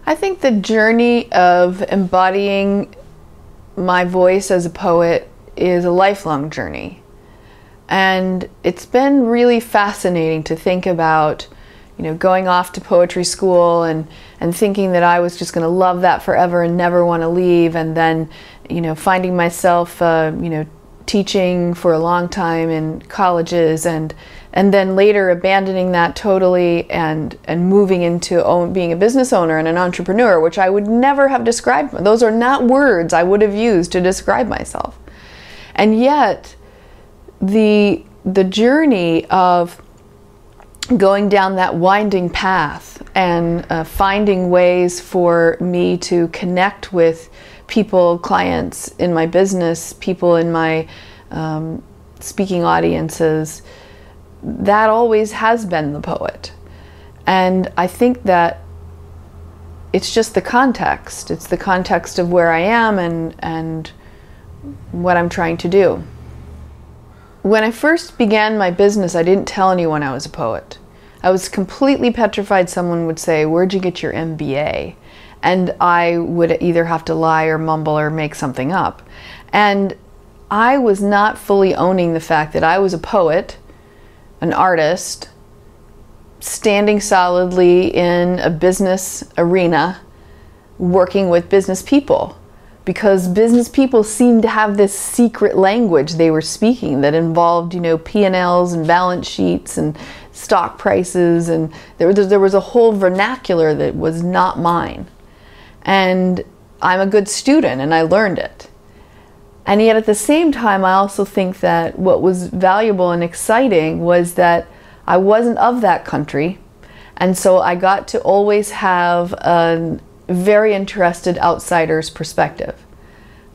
I think the journey of embodying my voice as a poet is a lifelong journey. And it's been really fascinating to think about, going off to poetry school and thinking that I was just going to love that forever and never want to leave, and then, finding myself, teaching for a long time in colleges, and then later abandoning that totally and moving into being a business owner and an entrepreneur, which I would never have described. Those are not words I would have used to describe myself. And yet, the journey of going down that winding path and finding ways for me to connect with people, clients in my business, people in my speaking audiences, that always has been the poet. And I think that it's just the context. It's the context of where I am and what I'm trying to do. When I first began my business, I didn't tell anyone I was a poet. I was completely petrified someone would say, "Where'd you get your MBA?" And I would either have to lie or mumble or make something up. And I was not fully owning the fact that I was a poet, an artist, standing solidly in a business arena, working with business people. Because business people seemed to have this secret language they were speaking that involved, P&Ls and balance sheets and stock prices, and there was a whole vernacular that was not mine. And I'm a good student and I learned it. And yet at the same time, I also think that what was valuable and exciting was that I wasn't of that country. And so I got to always have a very interested outsider's perspective.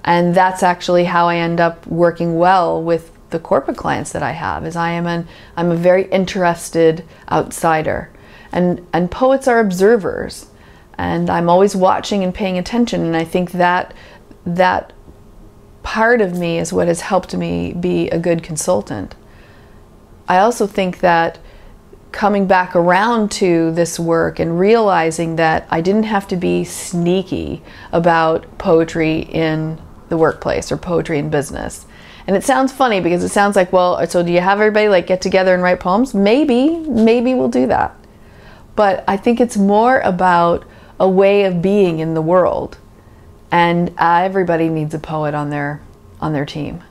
And that's actually how I end up working well with the corporate clients that I have, is I'm a very interested outsider. And poets are observers. And I'm always watching and paying attention, and I think that part of me is what has helped me be a good consultant. I also think that coming back around to this work and realizing that I didn't have to be sneaky about poetry in the workplace or poetry in business. And it sounds funny because it sounds like, well, so do you have everybody get together and write poems? Maybe we'll do that. But I think it's more about a way of being in the world, and everybody needs a poet on their team.